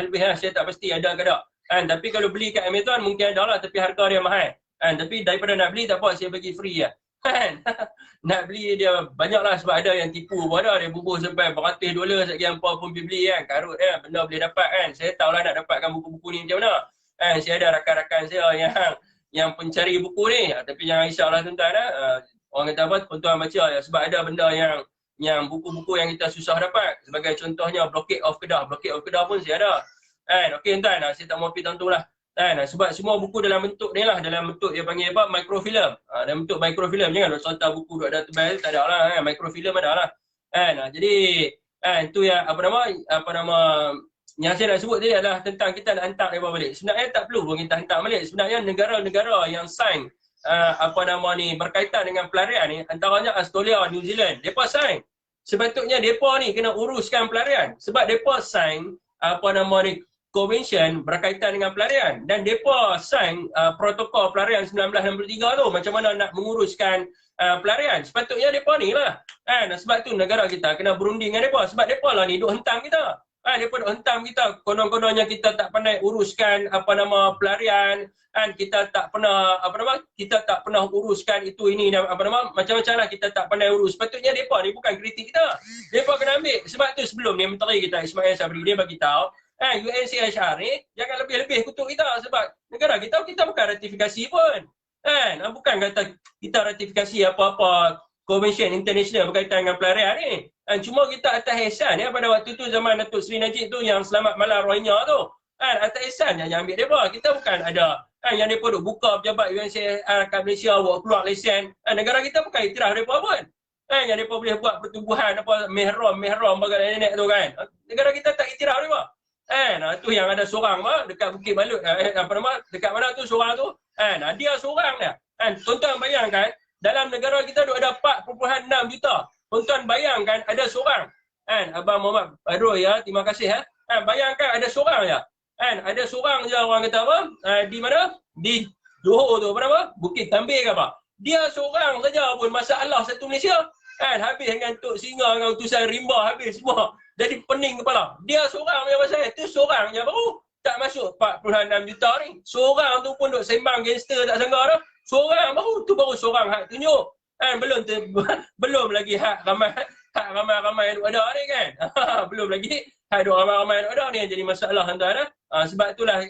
[SPEAKER 1] lebih saya tak pasti ada ke tak. Tapi kalau beli kat Amazon mungkin ada lah, tapi harga dia mahal. Tapi daripada nak beli tak apa, saya bagi free nak beli dia banyak lah sebab ada yang tipu pun ada, dia bubuh sampai beratus $100 sekian apa pun pergi beli karut benda boleh dapat Saya tahulah nak dapatkan buku-buku ni macam mana. Saya ada rakan-rakan saya yang pencari buku ni, tapi jangan risaulah tuan-tuan orang kata apa, tuan-tuan baca sebab ada benda yang buku-buku yang kita susah dapat. Sebagai contohnya Blockade of Kedah pun saya ada. Okey tuan, saya tak mau pergi tentu lah. Sebab semua buku dalam bentuk ni lah, dalam bentuk dia panggil microfilm. Dalam bentuk microfilm, jangan contoh buku duk ada tebal, tak ada lah. Microfilm ada lah. Jadi itu yang yang saya nak sebut tadi adalah tentang kita nak hantar mereka balik. Sebenarnya tak perlu pun kita hantar balik. Sebenarnya negara-negara yang sign berkaitan dengan pelarian ni, antaranya Australia, New Zealand, mereka sign. Sepatutnya mereka ni kena uruskan pelarian sebab mereka sign convention berkaitan dengan pelarian dan mereka sign protokol pelarian 1963 tu, macam mana nak menguruskan pelarian. Sepatutnya mereka ni lah kan. Sebab tu negara kita kena berunding dengan mereka sebab mereka lah ni duk hentam kita. Mereka duk hentam kita, konon-kononnya kita tak pandai uruskan pelarian, kan, kita tak pernah kita tak pernah uruskan itu ini dan macam-macam lah, kita tak pandai urus. Sepatutnya mereka ni bukan kritik kita, mereka kena ambil. Sebab tu sebelum ni Menteri kita Ismail Sabri dia bagi tahu UNCHR ni jangan lebih-lebih kutuk kita sebab negara kita bukan ratifikasi pun kan. Bukan kata kita ratifikasi apa-apa Convention International berkaitan dengan pelarian ni. Cuma kita atas ihsan ya, pada waktu tu zaman Datuk Seri Najib tu yang selamat malam Rohingya tu. Atas ihsan yang ambil mereka. Kita bukan ada yang mereka duk buka pejabat UNCHR kat Malaysia buat keluar lesen. Negara kita bukan iktiraf mereka pun. Yang mereka boleh buat pertubuhan mehram bagai nenek tu kan. Negara kita tak iktiraf mereka. Tu yang ada seorang dekat Bukit Balut dekat mana tu seorang tu. Dia seorang dia. Tuan-tuan bayangkan dalam negara kita ada 4.6 juta. Tuan-tuan bayangkan ada seorang. Abang Muhammad Badrul ya, terima kasih bayangkan ada seorang je. Ada seorang je orang kata di mana? Di Johor tu Bukit Tambir ke apa. Dia seorang saja pun masalah satu Malaysia. Habis dengan Tok Singa dengan utusan rimba habis semua. Jadi pening kepala. Dia seorang yang pasal tu seorang je baru tak masuk 46 juta ni. Seorang tu pun duk sembang gangster tak sangka dah. Seorang baru seorang hak tunjuk. Belum lagi hak ramai yang ada ni kan. Belum lagi hak ramai yang ada ni yang jadi masalah antara. Sebab itulah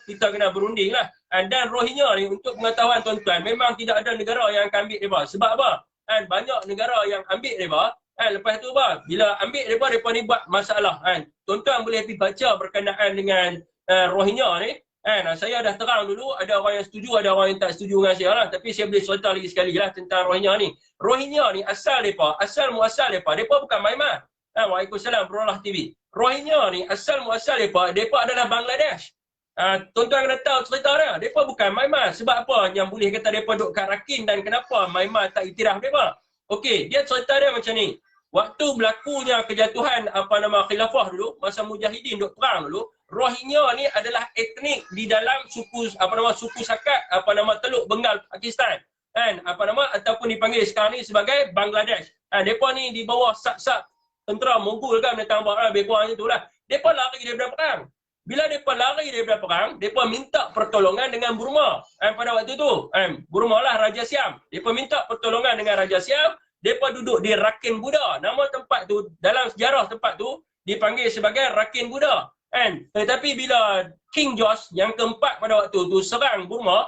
[SPEAKER 1] kita kena berunding lah. Dan Rohingya ni untuk pengetahuan tuan-tuan memang tidak ada negara yang akan ambil mereka. Sebab apa? Banyak negara yang ambil mereka. Lepas tu bila ambil mereka ni buat masalah. Tuan-tuan boleh pergi baca berkenaan dengan Rohingya ni. Saya dah terang dulu, ada orang yang setuju, ada orang yang tak setuju dengan saya lah. Tapi saya boleh cerita lagi sekali lah tentang Rohingya ni. Rohingya ni asal mereka bukan Myanmar. Waalaikumsalam Berulah TV. Rohingya ni asal mereka adalah Bangladesh. Tuan-tuan kena tahu cerita dia. Mereka bukan Myanmar. Sebab apa yang boleh kata mereka duduk kat Rakhine dan kenapa Myanmar tak iktiraf mereka? Okey, dia cerita dia macam ni. Waktu berlakunya kejatuhan khilafah dulu, masa Mujahidin duk perang dulu, Rohingya ni adalah etnik di dalam suku Sakat Teluk Bengal Pakistan. Ataupun dipanggil sekarang ni sebagai Bangladesh. Depa ni di bawah sak-sak tentera Mongol kan, datang lebih kurang itulah. Depa lari daripada perang. Bila depa lari daripada perang, depa minta pertolongan dengan Burma. Pada waktu tu, Burma lah Raja Siam. Depa minta pertolongan dengan Raja Siam. Depa duduk di Rakhine Buda. Nama tempat tu dalam sejarah tempat tu dipanggil sebagai Rakhine Buda. Tetapi bila King George yang keempat pada waktu tu serang Burma,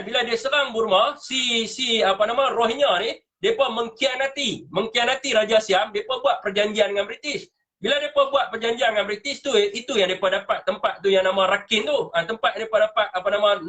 [SPEAKER 1] bila dia serang Burma, si Rohingya ni, depa mengkhianati Raja Siam, depa buat perjanjian dengan British. Bila depa buat perjanjian dengan British tu, itu yang depa dapat tempat tu yang nama Rakhine tu. Tempat depa dapat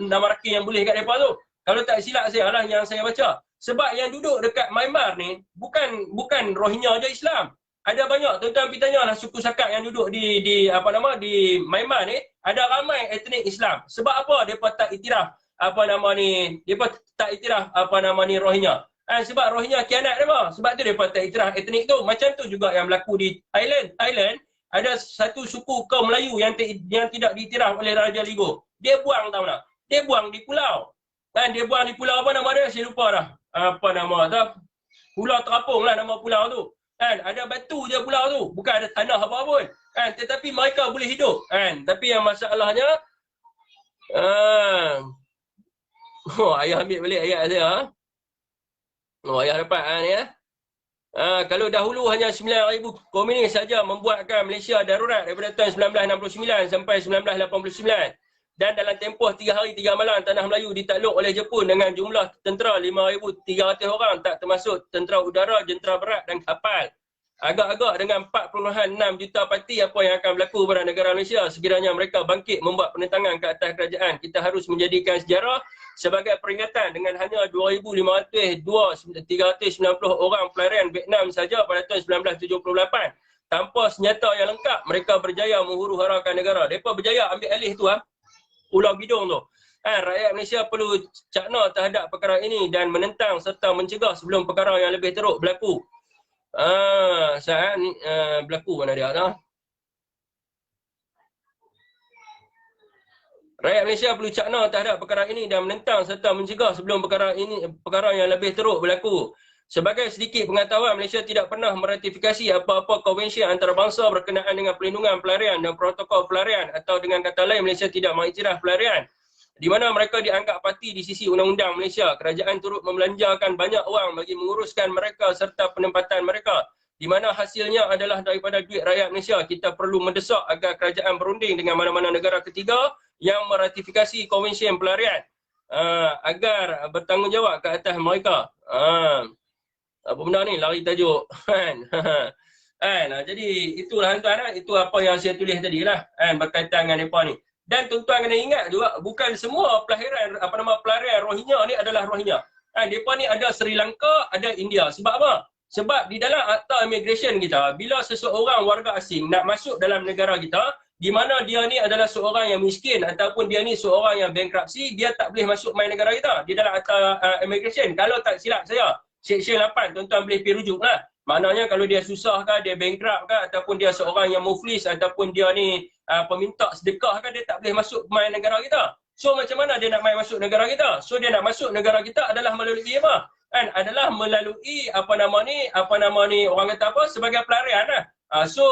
[SPEAKER 1] nama Rakhine yang boleh kat depa tu. Kalau tak silap saya lah yang saya baca. Sebab yang duduk dekat Myanmar ni bukan Rohingya je Islam. Ada banyak, tuan-tuan pergi tanyalah suku Sakat yang duduk di Myanmar ni, ada ramai etnik Islam. Sebab apa depa tak iktiraf depa tak iktiraf Rohingya. Sebab Rohingya khianat depa. Sebab tu depa tak iktiraf etnik tu. Macam tu juga yang berlaku di Thailand. Ada satu suku kaum Melayu yang tidak diiktiraf oleh Raja Ligo. Dia buang tahu tak? Dia buang di pulau. Dia buang di pulau apa nama dia? Saya lupa dah. Pulau Terapung lah nama pulau tu. Ada batu je pulau tu. Bukan ada tanah apa pun. Tetapi mereka boleh hidup. Tapi yang masalahnya ayah ambil balik ayat saya. Ayah dapat ni ya. Kalau dahulu hanya 9,000 komunis saja membuatkan Malaysia darurat daripada tahun 1969 sampai 1989. Dan dalam tempoh 3 hari 3 malam Tanah Melayu ditakluk oleh Jepun dengan jumlah tentera 5,300 orang, tak termasuk tentera udara, jentera berat dan kapal. Agak-agak dengan 4.6 juta parti apa yang akan berlaku pada negara Malaysia sekiranya mereka bangkit membuat penentangan ke atas kerajaan. Kita harus menjadikan sejarah sebagai peringatan dengan hanya 2,390 orang pelarian Vietnam saja pada tahun 1978. Tanpa senjata yang lengkap, mereka berjaya menghuru-harakan negara. Mereka berjaya ambil alih tu Pulau Bidong tu. Rakyat Malaysia perlu cakna terhadap perkara ini dan menentang serta mencegah sebelum perkara yang lebih teruk berlaku. Saat ni berlaku mana dia dah? Rakyat Malaysia perlu cakna terhadap perkara ini dan menentang serta mencegah sebelum perkara yang lebih teruk berlaku. Sebagai sedikit pengetahuan, Malaysia tidak pernah meratifikasi apa-apa konvensi antarabangsa berkenaan dengan pelindungan pelarian dan protokol pelarian, atau dengan kata lain, Malaysia tidak mengiktiraf pelarian. Di mana mereka dianggap parti di sisi undang-undang Malaysia, kerajaan turut membelanjakan banyak wang bagi menguruskan mereka serta penempatan mereka. Di mana hasilnya adalah daripada duit rakyat Malaysia. Kita perlu mendesak agar kerajaan berunding dengan mana-mana negara ketiga yang meratifikasi konvensi pelarian agar bertanggungjawab ke atas mereka. Apa benda ni? Lari tajuk. Jadi itulah tuan-tuan, itu apa yang saya tulis tadi lah berkaitan dengan mereka ni. Dan tuan-tuan kena ingat juga, bukan semua pelarian Rohingya ni adalah Rohingya. Mereka ni ada Sri Lanka, ada India. Sebab apa? Sebab di dalam akta immigration kita, bila seseorang warga asing nak masuk dalam negara kita, di mana dia ni adalah seorang yang miskin ataupun dia ni seorang yang bankruptcy, dia tak boleh masuk main negara kita di dalam akta immigration. Kalau tak silap saya, Seksyen 8, tuan-tuan boleh pergi rujuk lah. Maknanya kalau dia susah ke, dia bankrupt ke, ataupun dia seorang yang muflis, ataupun dia ni peminta sedekah ke, dia tak boleh masuk main negara kita. So macam mana dia nak main masuk negara kita? So dia nak masuk negara kita adalah melalui apa? Adalah melalui orang kata apa? Sebagai pelarian lah. So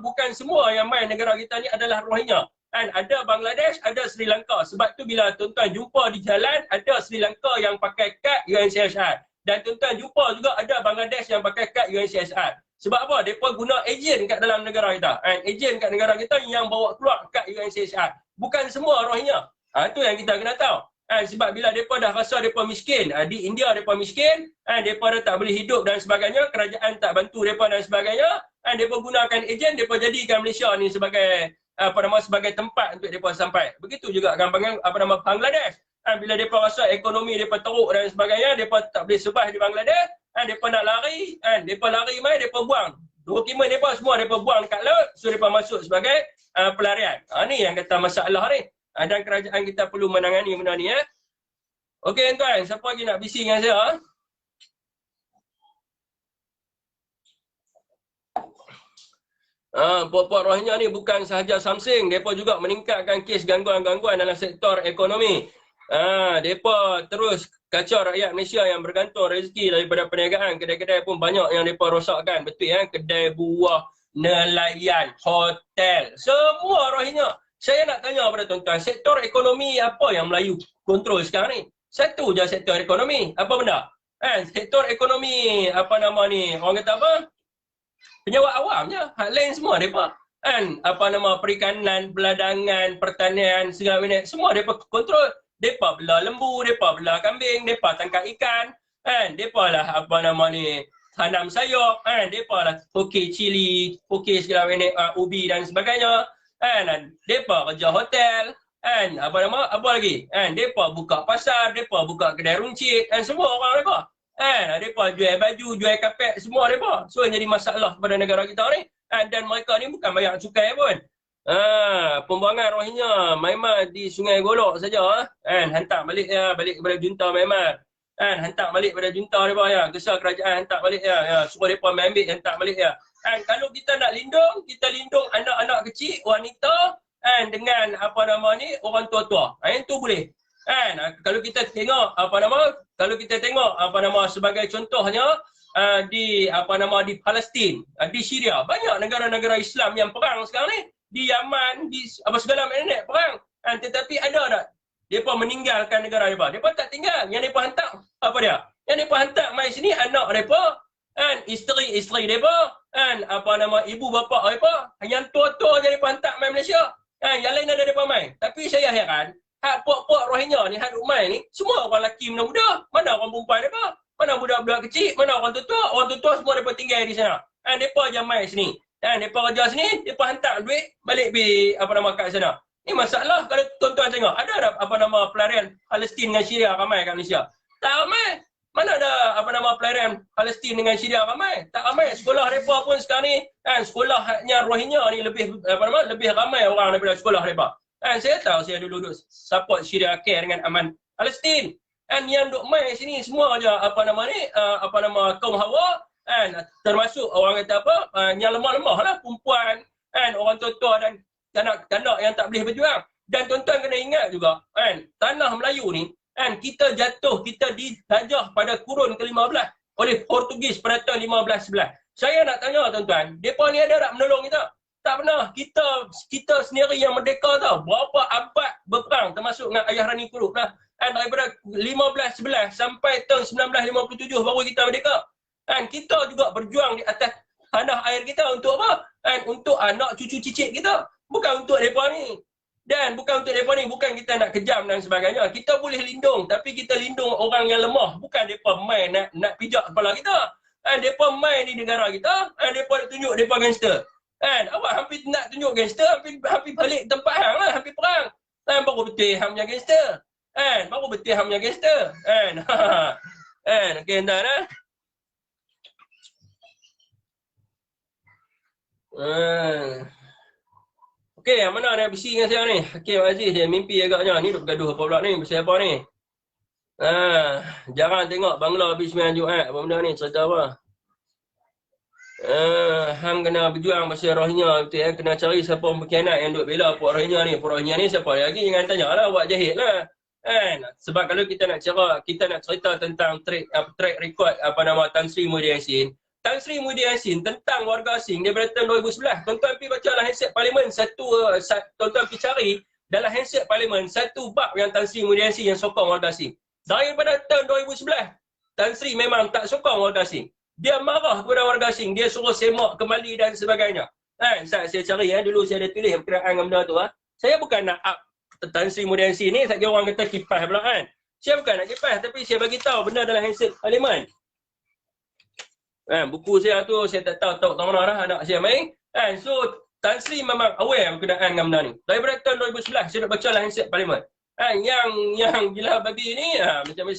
[SPEAKER 1] bukan semua yang main negara kita ni adalah Rohingya. Ada Bangladesh, ada Sri Lanka. Sebab tu bila tuan-tuan jumpa di jalan, ada Sri Lanka yang pakai kad UNCHR. Dan tuan-tuan jumpa juga ada Bangladesh yang pakai kad UNCHR. Sebab apa? Mereka guna ejen kat dalam negara kita. Ejen kat negara kita yang bawa keluar kad UNCHR. Bukan semua Rohingya. Itu yang kita kena tahu. Sebab bila mereka dah rasa mereka miskin, di India mereka miskin, mereka dah tak boleh hidup dan sebagainya, kerajaan tak bantu mereka dan sebagainya, mereka gunakan ejen, mereka jadikan Malaysia ni sebagai sebagai tempat untuk mereka sampai. Begitu juga dengan Bangladesh. Bila mereka rasa ekonomi mereka teruk dan sebagainya, mereka tak boleh survive di Bangladesh, mereka nak lari, mereka lari mai, mereka buang. Dokumen mereka semua mereka buang dekat laut, so mereka masuk sebagai pelarian. Ni yang kata masalah ni. Dan kerajaan kita perlu menangani benda ni. Okey tuan, siapa lagi nak bising dengan saya? Puak-puak Rohingya ni bukan sahaja Samsing, mereka juga meningkatkan kes gangguan-gangguan dalam sektor ekonomi. Mereka terus kacau rakyat Malaysia yang bergantung rezeki daripada perniagaan. Kedai-kedai pun banyak yang mereka rosakkan. Betul ya? Kedai buah, nelayan, hotel, semua Rohingya. Saya nak tanya kepada tuan-tuan, sektor ekonomi apa yang Melayu kontrol sekarang ni? Satu je sektor ekonomi. Apa benda? Sektor ekonomi, orang kata apa? Penyawat awam je. Hak lain semua mereka. Perikanan, peladangan, pertanian, segala minit. Semua mereka kontrol. Mereka belah lembu, mereka belah kambing, mereka tangkap ikan. Mereka lah tanam sayur. Mereka lah pokey cili, pokey segala minit, ubi dan sebagainya. Mereka kerja hotel. Apa lagi? Mereka buka pasar, mereka buka kedai runcit. Semua orang mereka. Mereka jual baju, jual kapet, semua mereka. So jadi masalah kepada negara kita ni. Dan mereka ni bukan bayar cukai pun. Pembuangan Rohingya Myanmar di Sungai Golok saja. Hantar balik balik kepada junta Myanmar. Hantar balik kepada junta mereka ya. Kesal kerajaan hantar balik ya. Suruh mereka ambil hantar balik ya. Kalau kita nak lindung, kita lindung anak-anak kecil, wanita dengan orang tua-tua. Itu boleh. Kalau kita tengok sebagai contohnya di Palestin, di Syria, banyak negara-negara Islam yang perang sekarang ni, di Yaman, di segala macam perang. Tetapi ada tak depa meninggalkan negara depa? Depa tak tinggal. Yang depa hantar apa dia? Yang depa hantar mai sini anak depa, isteri depa, ibu bapa depa, yang tua-tua je depa hantar mai Malaysia. Yang lain ada depa mai. Tapi saya heran, hak puak-puak Rohingya ni, hak rumai ni, semua orang lelaki muda-muda. Mana orang perempuan depa? Mana budak-budak kecil? Mana orang tua-tua? Orang tua-tua semua depa tinggal di sana. Depa je mai sini. Depa kerja sini, depa hantar duit balik kat sana. Ni masalah kalau tuan-tuan tengok. Ada pelarian Palestin dengan Syria ramai kat Malaysia? Tak ramai. Mana ada pelarian Palestin dengan Syria ramai? Tak ramai. Sekolah mereka pun sekarang ni, sekolahnya Rohingya ni lebih ramai orang daripada sekolah mereka. Saya tahu saya dulu duk support Syria Care dengan Aman Palestin. Yang duk main sini semua aja kaum Hawa, termasuk orang kata apa, yang lemah-lemah lah, perempuan, orang tua-tua dan kanak-kanak yang tak boleh berjuang. Dan tuan-tuan kena ingat juga, tanah Melayu ni, kita dijajah pada kurun ke-15 oleh Portugis pada tahun 1511. Saya nak tanya tuan-tuan, mereka ni ada tak menolong kita? Tak pernah. Kita sendiri yang merdeka tau. Berapa abad berperang termasuk dengan Ayah Rani Kuruk lah. Daripada 1511 sampai tahun 1957 baru kita merdeka. Kita juga berjuang di atas tanah air kita untuk apa? Untuk anak cucu cicit kita. Bukan untuk mereka ni. Dan bukan untuk mereka ni. Bukan kita nak kejam dan sebagainya. Kita boleh lindung. Tapi kita lindung orang yang lemah. Bukan mereka main nak pijak kepala kita. Mereka main di negara kita, mereka nak tunjuk mereka gangster. Awak hampir nak tunjuk gangster, hampir balik tempat hang lah, hampir perang. Baru betul hang punya gangster. Baru betul hang punya gangster. Okey, entah lah. Okey, yang mana nak bisi dengan saya ni? Hakim Aziz, saya mimpi agaknya. Ni duk bergaduh apa pula ni? Pasal apa ni? Jarang tengok Bangla habis 9 Jumaat. Apa benda ni? Cerita apa? Hang kena berjuang pasal Rohingya. Betul ya? Kena cari siapa pengkhianat yang duk bela Puak Rohingya ni. Puak Rohingya ni siapa lagi? Jangan tanya lah. Buat jahit lah. Sebab kalau kita nak cerita tentang track record Tan Sri Muhyiddin Yassin. Tan Sri Muhyiddin Yassin tentang warga asing daripada tahun 2011. Tuan-tuan pergi baca dalam handset parlimen tuan-tuan pergi cari dalam handset parlimen satu bab yang Tan Sri Muhyiddin Yassin yang sokong warga asing. Daripada tahun 2011, Tan Sri memang tak sokong warga asing. Dia marah kepada warga asing, dia suruh semak kembali dan sebagainya. Saya cari dulu saya ada tulis berkenaan dengan benda tu. Saya bukan nak up Tan Sri Muhyiddin Yassin ni, tak kira orang kata kipas pula kan. Saya bukan nak kipas, tapi saya bagi tahu benda dalam handset parlimen. Buku saya tu saya tak tahu mana dah anak saya main. So Tan Sri memang aware berkenaan dengan benda ni. Daripada tahun 2011 saya dah baca dalam handset parlimen. Yang gila babi ni macam